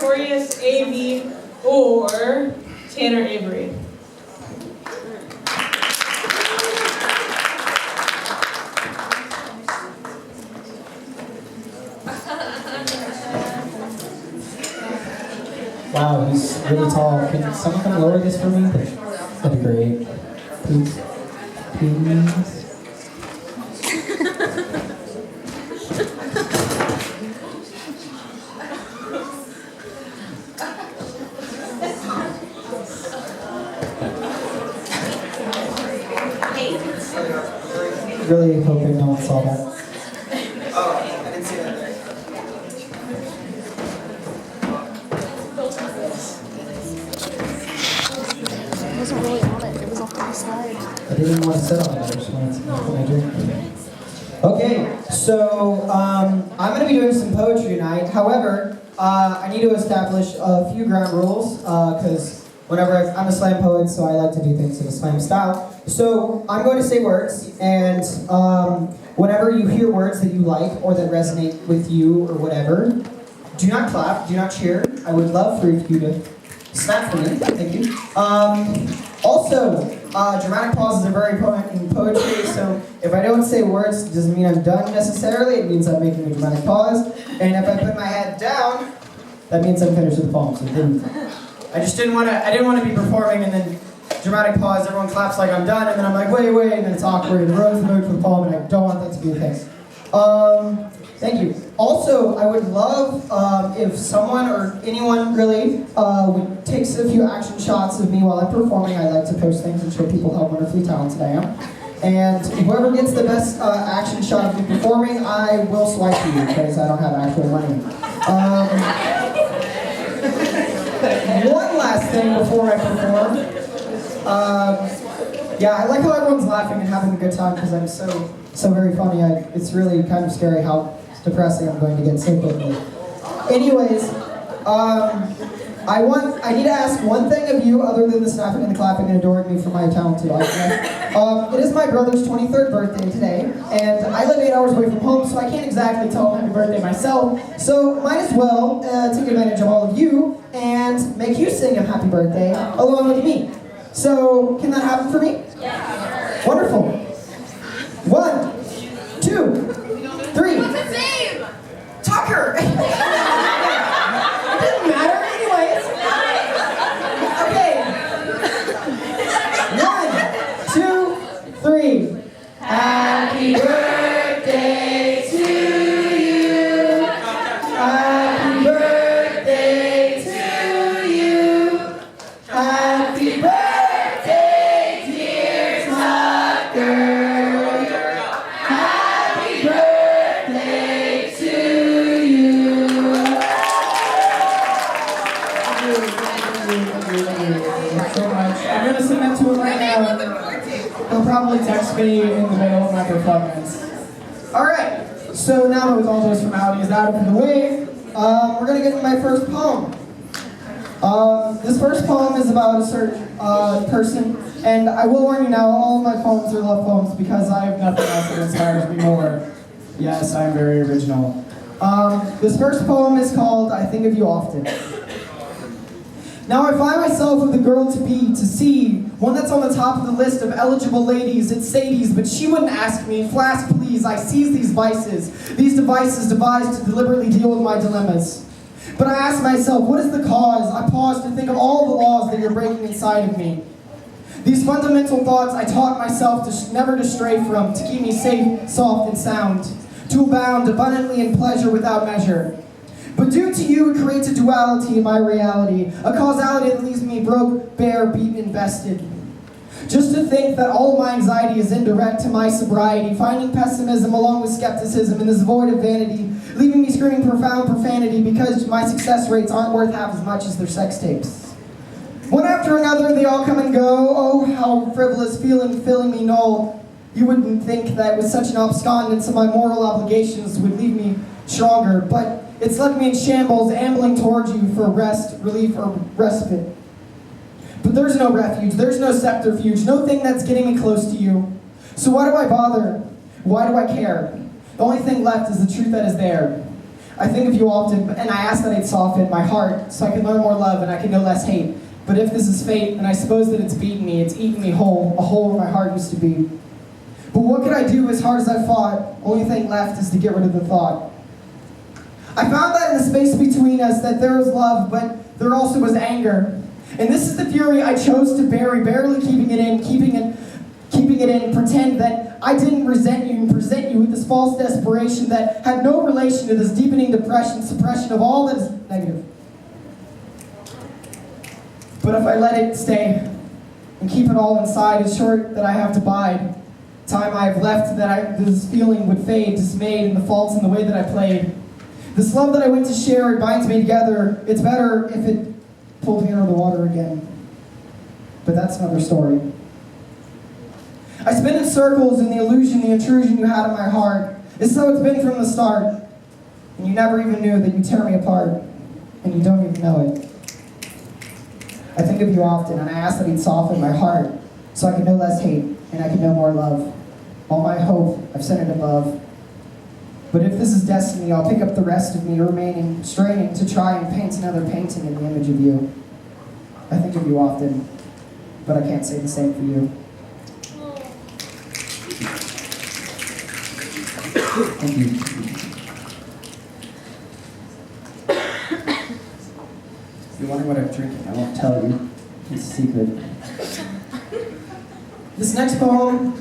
Victorious A.V. or Tanner Avery? Wow, he's really tall. Can someone come lower this for me? That'd be great. Please. Please. Really hoping no one saw that. Oh, I didn't see that. It wasn't really on it. It was off to the side. I didn't want to sit on it. I just wanted to put my drink. Okay, so I'm going to be doing some poetry tonight. However, I need to establish a few ground rules because whenever I'm a slam poet, so I like to do things in a slam style. So I'm going to say words, and whenever you hear words that you like or that resonate with you or whatever, do not clap, do not cheer. I would love for you to snap for me. Thank you. Also, dramatic pauses are very important in poetry, so if I don't say words, it doesn't mean I'm done necessarily. It means I'm making a dramatic pause. And if I put my head down, that means I'm finished with the poem. So I didn't want to be performing and then dramatic pause, everyone claps like I'm done, and then I'm like, wait, and then it's awkward, and ruins the mood for the poem, and I don't want that to be the case. Thank you. Also, I would love if someone or anyone really would take a few action shots of me while I'm performing. I like to post things and show people how wonderfully talented I am. And whoever gets the best action shot of me performing, I will swipe to you because I don't have actual money. One last thing before I perform. Yeah, I like how everyone's laughing and having a good time because I'm so very funny. It's really kind of scary how depressing I'm going to get so quickly. Anyways, I need to ask one thing of you other than the snapping and the clapping and adoring me for my talented audience. It is my brother's 23rd birthday today, and I live 8 hours away from home, so I can't exactly tell him happy birthday myself. So might as well take advantage of all of you and make you sing him happy birthday along with me. So, can that happen for me? Yeah. Wonderful. 1, 2, 3. What's his name? Tucker! It doesn't matter anyways. Okay. 1, 2, 3. Happy birthday to you. Happy birthday to you. Happy birthday. He'll probably text me in the middle of my performance. Alright, so now that with all those formalities out of the way, we're going to get to my first poem. This first poem is about a certain person, and I will warn you now, all of my poems are love poems because I have nothing else that inspires me more. Yes, I'm very original. This first poem is called I Think of You Often. Now I find myself with a girl to be, to see, one that's on the top of the list of eligible ladies, it's Sadie's, but she wouldn't ask me, flask please, I seize these these devices devised to deliberately deal with my dilemmas. But I ask myself, what is the cause? I pause to think of all the laws that you're breaking inside of me. These fundamental thoughts I taught myself to never to stray from, to keep me safe, soft, and sound, to abound abundantly in pleasure without measure. But due to you, it creates a duality in my reality, a causality that leaves me broke, bare, beat, invested. Just to think that all of my anxiety is indirect to my sobriety, finding pessimism along with skepticism in this void of vanity, leaving me screaming profound profanity because my success rates aren't worth half as much as their sex tapes. One after another, they all come and go. Oh, how frivolous feeling filling me null. You wouldn't think that with such an abscondence of my moral obligations would leave me stronger, but it's left me in shambles, ambling towards you for rest, relief, or respite. But there's no refuge, there's no subterfuge, no thing that's getting me close to you. So why do I bother? Why do I care? The only thing left is the truth that is there. I think of you often, and I ask that it soften my heart so I can learn more love and I can know less hate. But if this is fate, and I suppose that it's beaten me, it's eaten me whole, a hole where my heart used to be. But what could I do as hard as I fought? Only thing left is to get rid of the thought. I found that in the space between us that there was love, but there also was anger. And this is the fury I chose to bury, barely keeping it in, pretend that I didn't resent you and present you with this false desperation that had no relation to this deepening depression, suppression of all that is negative. But if I let it stay and keep it all inside, it's short that I have to bide. Time I have left that this feeling would fade, dismayed in the faults in the way that I played. This love that I went to share, it binds me together. It's better if it pulled me out of the water again. But that's another story. I spin in circles in the illusion, the intrusion you had in my heart. It's so it's been from the start. And you never even knew that you tear me apart. And you don't even know it. I think of you often, and I ask that he'd soften my heart so I can know less hate and I can know more love. All my hope, I've sent it above. But if this is destiny, I'll pick up the rest of me remaining, straining to try and paint another painting in the image of you. I think of you often, but I can't say the same for you. Thank you. If you're wondering what I'm drinking, I won't tell you. It's a secret. This next poem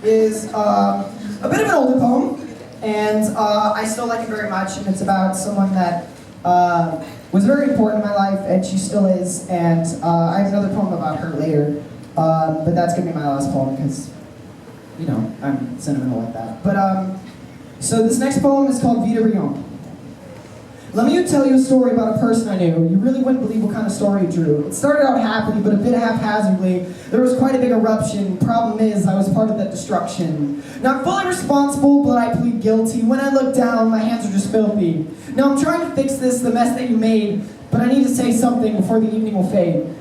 is a bit of an older poem, and I still like it very much, and it's about someone that was very important in my life, and she still is, and I have another poem about her later, but that's going to be my last poem, because, you know, I'm sentimental like that. But, so this next poem is called Vida Rion. Let me tell you a story about a person I knew. You really wouldn't believe what kind of story it drew. It started out happily, but a bit haphazardly. There was quite a big eruption. Problem is, I was part of that destruction. Not fully responsible, but I plead guilty. When I look down, my hands are just filthy. Now I'm trying to fix this, the mess that you made, but I need to say something before the evening will fade.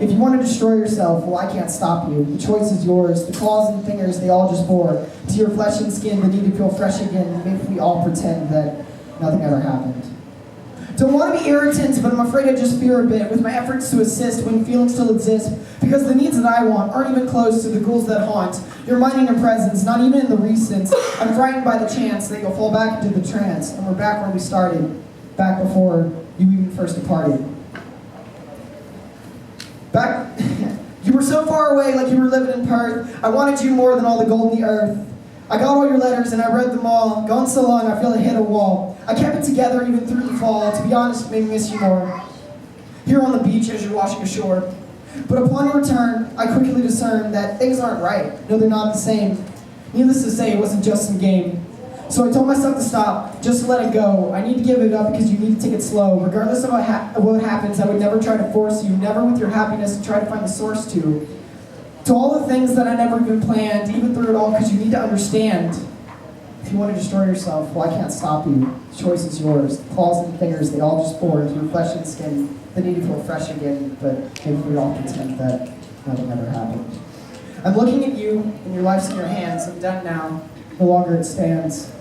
If you want to destroy yourself, well, I can't stop you. The choice is yours. The claws and fingers, they all just bore to your flesh and skin, the need to feel fresh again. Maybe we all pretend that nothing ever happened. Don't want to be irritant, but I'm afraid I just fear a bit with my efforts to assist when feelings still exist, because the needs that I want aren't even close to the ghouls that haunt. Your mind and your presence, not even in the recent. I'm frightened by the chance that you'll fall back into the trance, and we're back where we started, back before you even first departed. Back, you were so far away, like you were living in Perth. I wanted you more than all the gold in the earth. I got all your letters and I read them all. Gone so long, I feel I hit a wall. I kept it together even through the fall. To be honest, it made me miss you more. Here on the beach as you're washing ashore. But upon your return, I quickly discerned that things aren't right. No, they're not the same. Needless to say, it wasn't just some game. So I told myself to stop, just to let it go. I need to give it up because you need to take it slow. Regardless of what happens, I would never try to force you, never with your happiness to try to find the source to. To all the things that I never even planned, even through it all, because you need to understand. If you want to destroy yourself, well, I can't stop you. The choice is yours. The claws and fingers, they all just bore into your flesh and skin. The need to feel fresh again, but maybe we all pretend that nothing ever happened. I'm looking at you, and your life's in your hands. I'm done now. No longer it stands.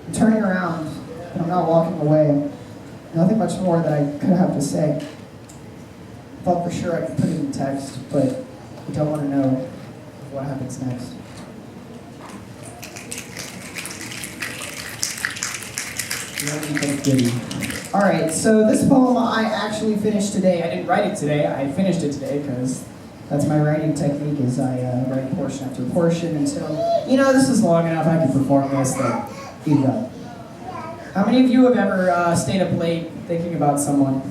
I'm turning around, and I'm not walking away. Nothing much more that I could have to say. I thought for sure I could put it in text, but I don't want to know what happens next. Alright, so this poem I actually finished today. I didn't write it today, I finished it today because that's my writing technique, is I write portion after portion until, this is long enough, I can perform this, then you go. How many of you have ever stayed up late thinking about someone?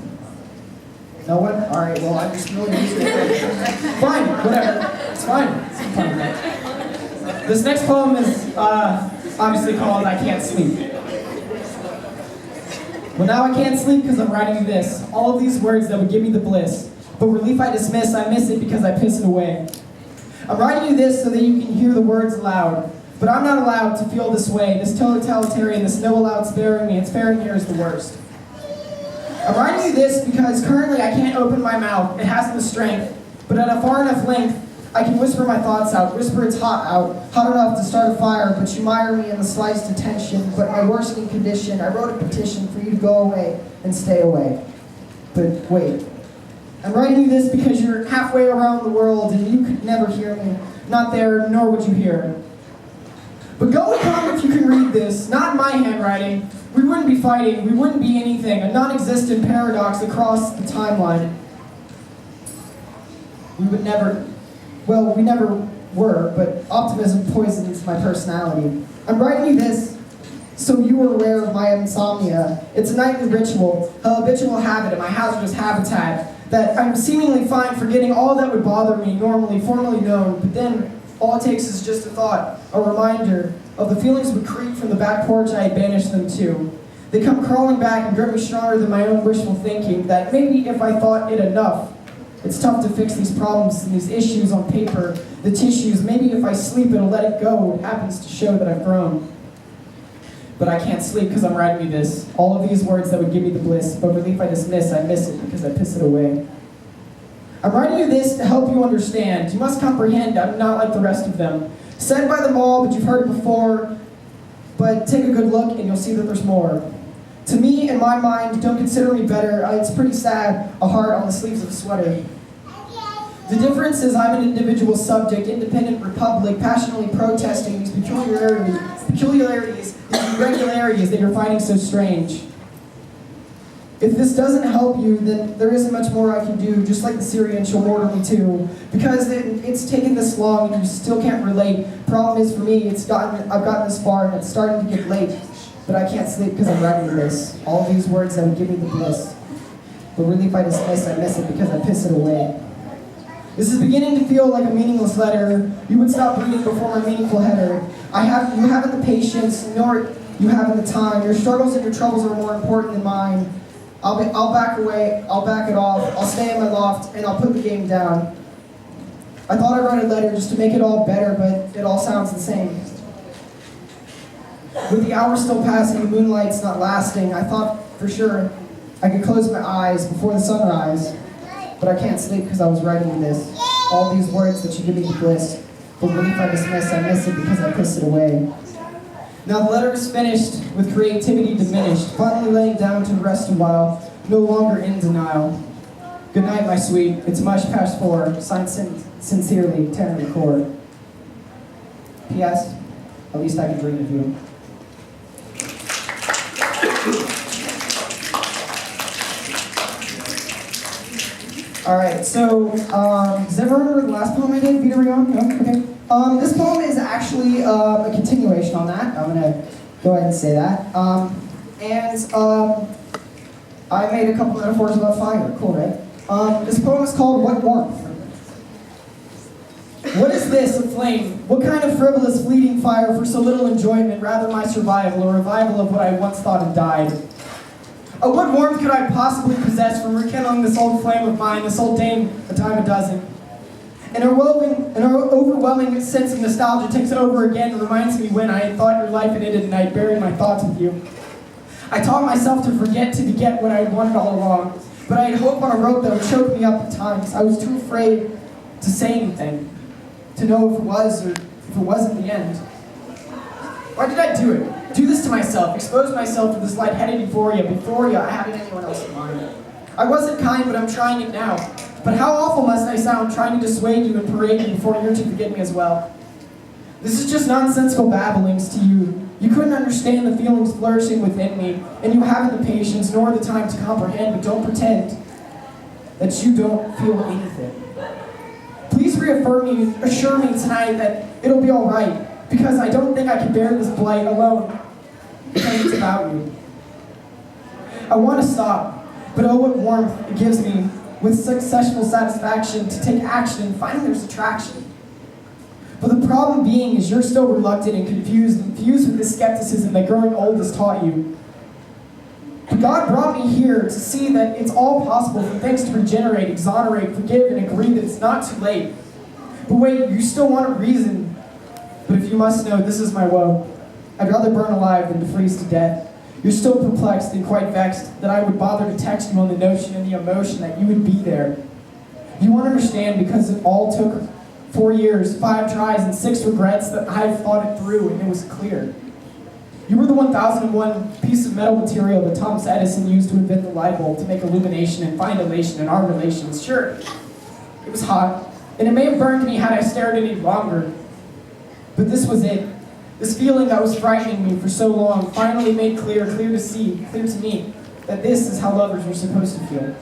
No one? Alright, well, I'm just really used to it. Fine, whatever. It's fine. It's fine. This next poem is obviously called I Can't Sleep. Well, now I can't sleep because I'm writing this. All of these words that would give me the bliss. But relief I dismiss, I miss it because I piss it away. I'm writing you this so that you can hear the words loud. But I'm not allowed to feel this way. This totalitarian, this no allowed sparing me. It's sparing here is the worst. I'm writing you this because currently I can't open my mouth. It hasn't the strength. But at a far enough length, I can whisper my thoughts out, whisper it's hot out, hot enough to start a fire, but you mire me in the slightest attention. But my worsening condition, I wrote a petition for you to go away and stay away. But wait, I'm writing you this because you're halfway around the world and you could never hear me. Not there, nor would you hear. But go and come if you can read this, not in my handwriting. We wouldn't be fighting, we wouldn't be anything, a non-existent paradox across the timeline. We would never, well, we never were, but optimism poisons my personality. I'm writing you this so you are aware of my insomnia. It's a nightly ritual, a habitual habit in my hazardous habitat, that I'm seemingly fine forgetting all that would bother me normally, formally known, but then all it takes is just a thought, a reminder of the feelings would creep from the back porch I had banished them to. They come crawling back and grip me stronger than my own wishful thinking, that maybe if I thought it enough, it's tough to fix these problems and these issues on paper, the tissues. Maybe if I sleep it'll let it go. It happens to show that I've grown. But I can't sleep because I'm writing you this. All of these words that would give me the bliss, but relief I dismiss, I miss it because I piss it away. I'm writing you this to help you understand. You must comprehend I'm not like the rest of them. Said by them all, but you've heard it before. But take a good look and you'll see that there's more. To me, in my mind, don't consider me better. It's pretty sad, a heart on the sleeves of a sweater. The difference is I'm an individual subject, independent republic, passionately protesting these peculiarities, these irregularities that you're finding so strange. If this doesn't help you, then there isn't much more I can do, just like the Syrian shall mortar me too. Because it's taken this long and you still can't relate. Problem is for me, I've gotten this far and it's starting to get late. But I can't sleep because I'm writing this. All these words that would give me the bliss. But relief I dismiss, I miss it because I piss it away. This is beginning to feel like a meaningless letter. You would stop reading before my meaningful header. You haven't the patience, nor you haven't the time. Your struggles and your troubles are more important than mine. I'll back away, I'll back it off, I'll stay in my loft, and I'll put the game down. I thought I'd write a letter just to make it all better, but it all sounds the same. With the hours still passing, the moonlight's not lasting, I thought for sure I could close my eyes before the sunrise. But I can't sleep because I was writing this. All these words that should give me the bliss. But relief I dismiss, I miss it because I pissed it away. Now the letter is finished, with creativity diminished, finally laying down to rest a while, no longer in denial. Good night, my sweet. It's much past 4. Signed sincerely, Tanner McCord. P.S. At least I can dream of you. All right, so does everyone remember the last poem I did, Vita Rion? No? Okay. This poem is actually a continuation on that. I'm gonna go ahead and say that. I made a couple metaphors about fire. Cool, right? This poem is called What Warmth? What is this, a flame? What kind of frivolous, fleeting fire for so little enjoyment, rather my survival, or revival of what I once thought had died? What warmth could I possibly possess from rekindling this old flame of mine, this old dame, a time a dozen? An overwhelming sense of nostalgia takes it over again and reminds me when I had thought your life had ended and I had buried my thoughts with you. I taught myself to forget to beget what I had wanted all along, but I had hope on a rope that would choke me up at times. I was too afraid to say anything, to know if it was or if it wasn't the end. Why did I do it? Do this to myself, expose myself to this light-headed euphoria before I having anyone else in mind. I wasn't kind, but I'm trying it now. But how awful must I sound trying to dissuade you and parade you before you're to forget me as well? This is just nonsensical babblings to you. You couldn't understand the feelings flourishing within me, and you haven't the patience nor the time to comprehend, but don't pretend that you don't feel anything. Please reaffirm me, assure me tonight that it'll be all right, because I don't think I can bear this blight alone. Because it's about you. I want to stop, but oh what warmth it gives me with successful satisfaction to take action and find there's attraction. But the problem being is you're still reluctant and confused with the skepticism that growing old has taught you. But God brought me here to see that it's all possible for things to regenerate, exonerate, forgive, and agree that it's not too late. But wait, you still want a reason. But if you must know, this is my woe. I'd rather burn alive than to freeze to death. You're still perplexed and quite vexed that I would bother to text you on the notion and the emotion that you would be there. You won't understand because it all took 4 years, 5 tries, and 6 regrets that I've thought it through and it was clear. You were the 1001 piece of metal material that Thomas Edison used to invent the light bulb to make illumination and find elation in our relations. Sure, it was hot, and it may have burned me had I stared any longer. But this was it. This feeling that was frightening me for so long finally made clear to me, that this is how lovers were supposed to feel.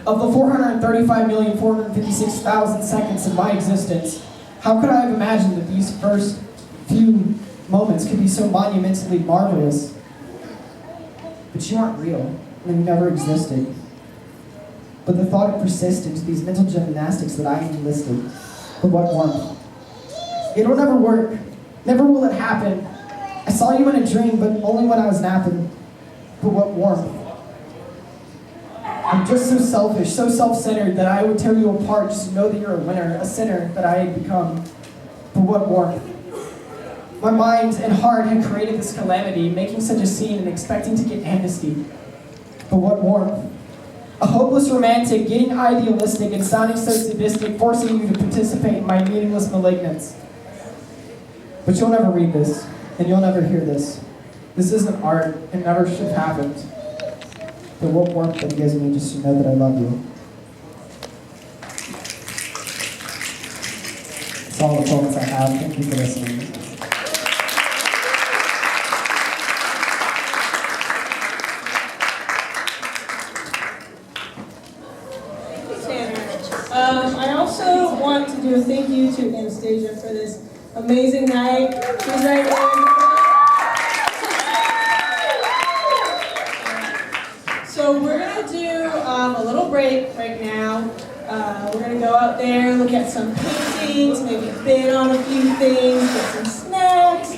Of the 435,456,000 seconds of my existence, how could I have imagined that these first few moments could be so monumentally marvelous? But you aren't real, and you never existed. But the thought of persisted to these mental gymnastics that I enlisted. But what warmth? It'll never work. Never will it happen. I saw you in a dream, but only when I was napping. But what warmth? I'm just so selfish, so self-centered that I would tear you apart just to know that you're a winner, a sinner that I had become. But what warmth? My mind and heart had created this calamity, making such a scene and expecting to get amnesty. But what warmth? A hopeless romantic, getting idealistic and sounding so sadistic, forcing you to participate in my meaningless malignance. But you'll never read this, and you'll never hear this. This isn't art, it never should have happened. But what warmth that gives me just to know that I love you. That's all the poems I have. Thank you for listening. I also want to do a thank you to Anastasia for this amazing night. She's right there. So we're going to do a little break right now. We're going to go out there, look at some paintings, maybe bid on a few things, get some snacks,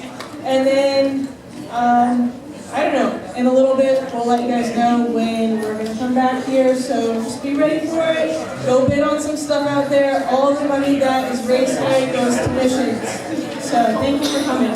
and then, I don't know, in a little bit we'll let you guys know when we're going to come back here, so just be ready for it. Go bid on some stuff out there. All the money that is raised here goes to missions. So thank you for coming.